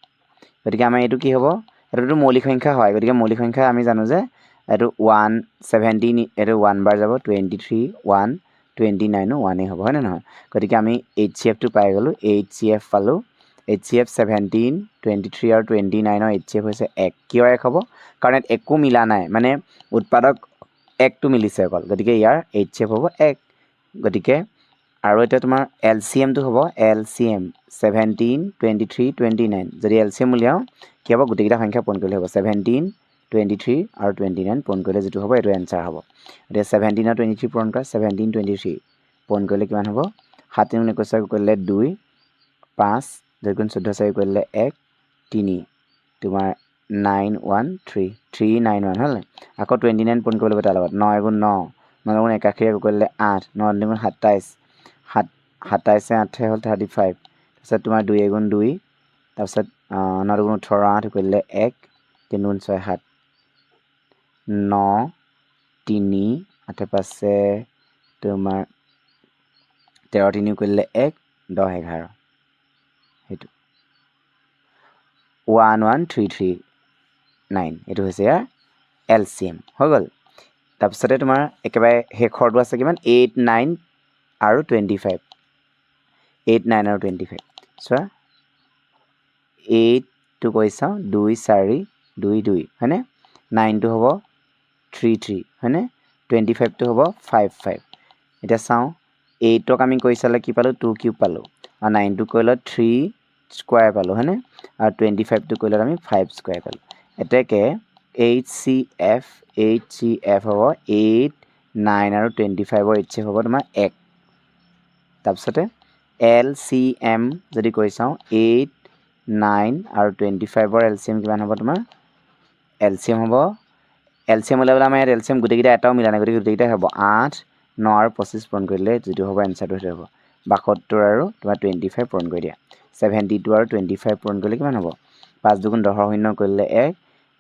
গতিকে আমাৰ এইটো কি হ'ব এইটোতো মৌলিক সংখ্যা হয় গতিকে মৌলিক সংখ্যা আমি জানো যে এইটো 1 17 এইটো 1 বাৰ যাব 23 1 29 1 হ'ব হয়নে নহয় গতিকে আমি HCF টো পাই গ'লোঁ HCF পালোঁ HCF 17 23 আৰু 29 ৰ HCF হৈছে 1 কিয় 1 হ'ব কাৰণ ইয়াত একো মিলা নাই মানে উৎপাদক 1টো মিলিছে অকল গতিকে ইয়াৰ HCF হ'ব 1 গতিকে আৰু এটা তোমাৰ LCM টো হ'ব LCM 17 23 29 যদি LCM উলিয়াওঁ কি হ'ব গোটেইকেইটা সংখ্যা পূৰণ কৰিলে হ'ব 17 23 আৰু 29 পূৰণ কৰিলে যিটো হ'ব এইটো এনচাৰ হ'ব এতিয়া 17 আৰু 23 পূৰণ কৰা 17 23 পূৰণ কৰিলে কিমান হ'ব 7 × 21 কৰিলে 2 5 2 × 14 4 কৰিলে 1 3 তোমাৰ 9 1 3 3 9 1 হ'ল আকৌ 29 পূৰণ কৰিব লাগিব তাৰ লগত 9 × 9 9 × 81 কৰিলে 8 9 × 27 27 8 হ'ল 35 তাৰপিছত তোমাৰ 2 × 2 তাৰপিছত 9 × 18 8 কৰিলে 1 3 × 6 7 9 3 8 5 তোমাৰ 13 3 কৰিলে 1 10 11 সেইটো 1 1 3 3 9 এইটো হৈছে ইয়াৰ LCM হৈ গ'ল তাৰপিছতে তোমাৰ একেবাৰে শেষৰটো আছে কিমান 8 9 আৰু 25 8 9 আৰু 25 চোৱা 8টো কৈ চাওঁ 2 4 2 2 হয়নে 9টো হ'ব 3 3 হয়নে 25টো হ'ব 5 5 এতিয়া চাওঁ 8ক আমি কৈ চালে কি পালোঁ 2 কিউব পালোঁ আৰু 9টো কৰিলত 3 স্কোৱাৰ পালোঁ হয়নে আৰু 25টো কৰিলত আমি 5 স্কোৱাৰ পালোঁ এতেকে HCF হ'ব 8 9 আৰু 25ৰ HCF হ'ব তোমাৰ 1 তাৰপিছতে LCM যদি কৈ চাওঁ 8 9 আৰু 25ৰ LCM কিমান হ'ব তোমাৰ LCM হ'ব LCM উলিয়াবলৈ আমাৰ ইয়াত LCM গোটেইকেইটা এটাও মিলা নাই গতিকে গোটেইকেইটাই হ'ব 8 9 আৰু 25 পূৰণ কৰিলে যিটো হ'ব এনচাৰটো সেইটো হ'ব 72 আৰু তোমাৰ 25 পূৰণ কৰি দিয়া 72 আৰু 25 পূৰণ কৰিলে কিমান হ'ব 5 2 10 শূন্য কৰিলে 1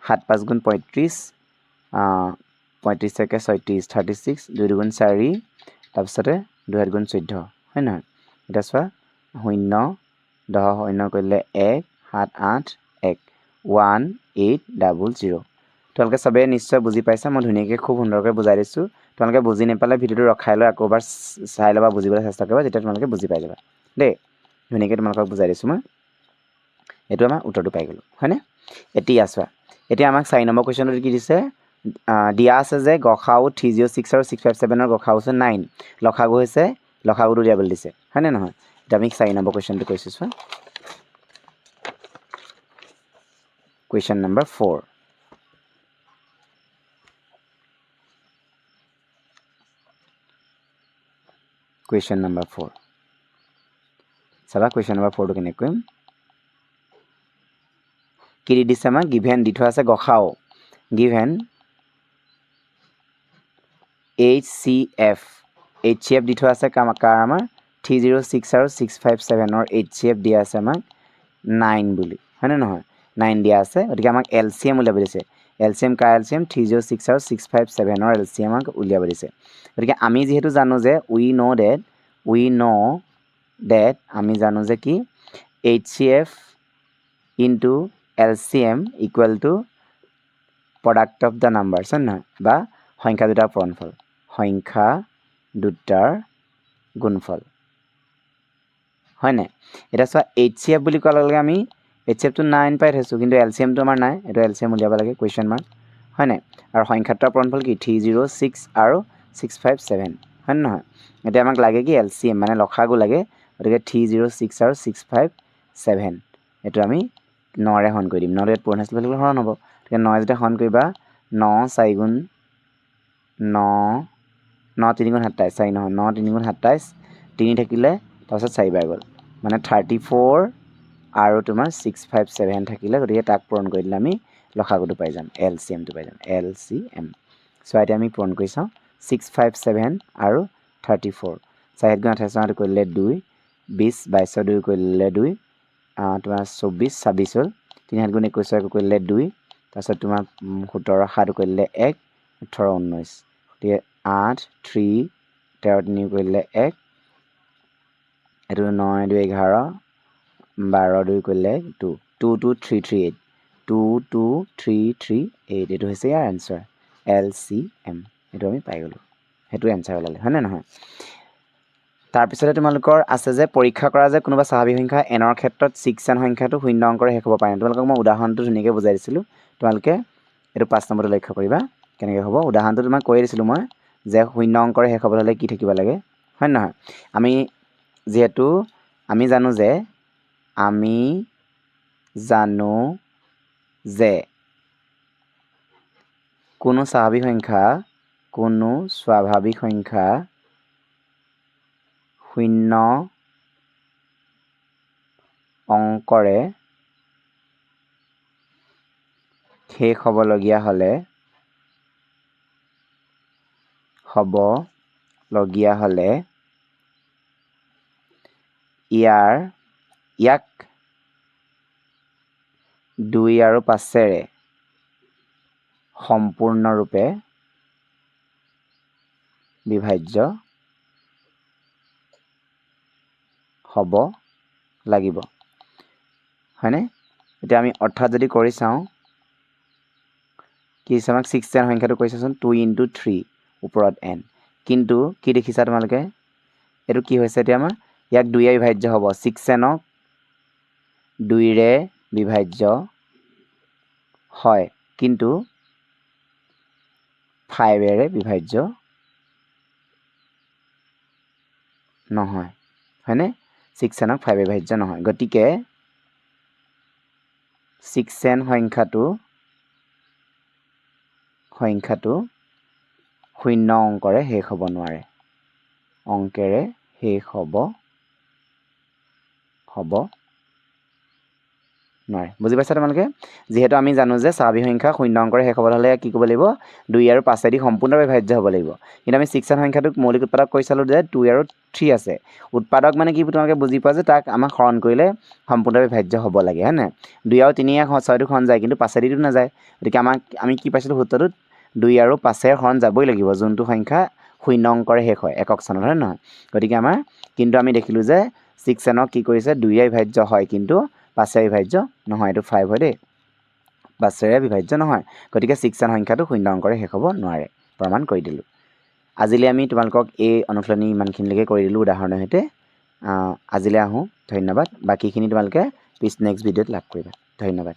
7 5 গুণ 35 35 একে 36 36 2 2 4 তাৰপিছতে 2 7 গুণ 14 হয় নহয় এতিয়া চোৱা 0 10 শূন্য কৰিলে 1 7 8 1 1 8 00 তোমালোকে চবেই নিশ্চয় বুজি পাইছা মই ধুনীয়াকৈ খুব সুন্দৰকৈ বুজাই দিছোঁ তোমালোকে বুজি নাপালে ভিডিঅ'টো ৰখাই লৈ আকৌ এবাৰ চাই ল'বা বুজিবলৈ চেষ্টা কৰিবা যেতিয়া তোমালোকে বুজি পাই যাবা দেই ধুনীয়াকৈ তোমালোকক বুজাই দিছোঁ মই এইটো আমাৰ উত্তৰটো পাই গ'লোঁ হয়নে এতিয়া চোৱা এতিয়া আমাক 4 নম্বৰ কুৱেশ্যনটো কি দিছে দিয়া আছে যে গসাগু 306 আৰু 657ৰ গসাগু হৈছে 9 লসাগু হৈছে লসাগুটো উলিয়াবলৈ দিছে হয়নে নহয় এতিয়া আমি 4 নম্বৰ কুৱেশ্যনটো কৈছোঁ চোৱা কুৱেশ্যন নম্বৰ 4 কুৱেশ্যন নম্বৰ 4 চাবা কুৱেশ্যন নম্বৰ 4টো কেনেকৈ কৰিম কি দি দিছে আমাক গিভেন দি থোৱা আছে গসাগু গিভেন HCF HCF দি থোৱা আছে কাৰ আমাৰ 306 আৰু 657 HCF দিয়া আছে আমাক 9 বুলি হয়নে নহয় 9 দিয়া আছে গতিকে আমাক LCM উলিয়াব দিছে LCM কাৰ LCM 306 আৰু 657 LCM আমাক উলিয়াব দিছে গতিকে আমি যেহেতু জানো যে we know that আমি জানো যে কি HCF into LCM equal to product of the numbers হয় নহয় বা সংখ্যা দুটাৰ গুণফল হয় নাই এটা চোৱা HCF বুলি কোৱাৰ লগে আমি HCF টো 9 পাই থৈছো কিন্তু LCM টো আমাৰ নাই এটা LCM উলিয়াব লাগে কোৱেশ্চন মাৰ্ক হয় নাই আৰু সংখ্যাটোৰ পূৰণফল কি 306 আৰু 657 হয় নহয় এটা আমাক লাগে কি LCM মানে লখাগু লাগে গতিকে 306 আৰু 657 এটো আমি 9 ৰে হৰণ কৰি দিম 9 ৰে পূৰণ আছিল বুলি হৰণ হ'ব গতিকে 9 যেতিয়া হৰণ কৰিবা 9 4 গুণ 9 9 3 গুণ 27 4 নহয় 9 3 গুণ 27 3 থাকিলে তাৰপিছত 4 বাই গ'ল মানে 34 আৰু তোমাৰ 657 থাকিলে গতিকে তাক পূৰণ কৰি দিলে আমি লখাগুটো পাই যাম LCM টো পাই যাম LCM সো এতিয়া আমি পূৰণ কৰি চাওঁ 657 আৰু 34 4 গুণ 28 কৰিলে 2 20 22 2 কৰিলে 2 তোমাৰ 24 26 হ'ল 3 গুণ 21 কৰিলে 2 তাৰপিছত তোমাৰ 17 7 কৰিলে 1 18 19 গতিকে 8 3 13 3 কৰিলে 1 এটো 9 2 11 12 2 কৰিলে 2 22338 22338 এটো হৈছে ইয়াৰ আনসাৰ LCM এটো আমি পাই গলো হেতু আনসাৰ ওলালে হয় না নহয় তাৰ পিছতে তোমালোকৰ আছে যে পৰীক্ষা কৰা যে কোনোবা স্বাভাৱিক সংখ্যা n ৰ ক্ষেত্ৰত 6n সংখ্যাটো শূন্য অংকৰে শেষ হ'ব পাৰে তোমালোকক মই উদাহৰণটো ধুনীয়াকৈ বুজাই দিছিলো তোমালোকে এটো 5 নম্বৰতে লক্ষ্য কৰিবা কেনেকৈ হ'ব উদাহৰণটো তোমাক কৈ দিছিলো মই যে শূন্য অংকৰে শেষ হ'বলৈ কি থাকিব লাগে হয় নহয় আমি যেহেতু আমি জানো যে কোনো স্বাভাৱিক সংখ্যা শূন্য অংকৰে শেষ হ'বলগীয়া হ'লে ইয়াক 2 আৰু 5ৰে সম্পূৰ্ণৰূপে বিভাজ্য হ'ব লাগিব হয়নে এতিয়া আমি অৰ্থাৎ যদি কৰি চাওঁ কি আমাক 6n সংখ্যাটো কৈছাচোন 2 * 3 ওপৰত n কিন্তু কি দেখিছা তোমালোকে এটো কি হৈছে এতিয়া আমাৰ ইয়াক 2 ৰে বিভাজ্য হ'ব 6n ক 2 ৰে বিভাজ্য হয় কিন্তু 5 ৰে বিভাজ্য নহয় হয়নে 6n ক 5 ৰে বিভাজ্য নহয় গতিকে 6n সংখ্যাটো শূন্য অংকৰে শেষ হ'ব নোৱাৰে অংকেৰে শেষ হ'ব নোৱাৰে বুজি পাইছা তোমালোকে যেহেতু আমি জানো যে স্বাভাৱিক সংখ্যা শূন্য অংকৰে শেষ হ'ব হলে কি কৰিব লাগিব 2 আৰু 5 এদি সম্পূৰ্ণভাৱে বিভাজ্য হ'ব লাগিব কিন্তু আমি 6n সংখ্যাটোক মৌলিক উৎপাদক কৈ চালো যে 2 আৰু 3 আছে উৎপাদক মানে কি তোমালোকে বুজি পোৱা যে তাক আমাক হৰণ কৰিলে সম্পূৰ্ণভাৱে বিভাজ্য হ'ব লাগে হয় না 2 আৰু 3 6টো হৰণ যায় কিন্তু 5 এদিটো নাযায় গতিকে আমি কি পাইছিলো সূত্ৰটোত 2 আৰু 5 হৰণ যাবই লাগিব যোনটো সংখ্যা শূন্য অংকৰে শেষ হয় একক স্থানত হয় নহয় গতিকে আমাৰ কিন্তু আমি দেখিলো যে 6n কি কৰিছে 2 ৰে বিভাজ্য হয় কিন্তু 5 ৰে বিভাজ্য নহয় এটো 5 হয় দেই 5 ৰে বিভাজ্য নহয় গতিকে 6n সংখ্যাটো শূন্য অংকৰে শেষ হ'ব নোৱাৰে প্ৰমাণ কৰি দিলো আজিলৈ আমি তোমালোকক এই অনুশীলনী ইমানখিনিলৈকে কৰি দিলো উদাহৰণৰ সৈতে আজিলৈ আহো ধন্যবাদ বাকিখিনি তোমালোকে নেক্সট ভিডিঅ'ত লাভ কৰিবা ধন্যবাদ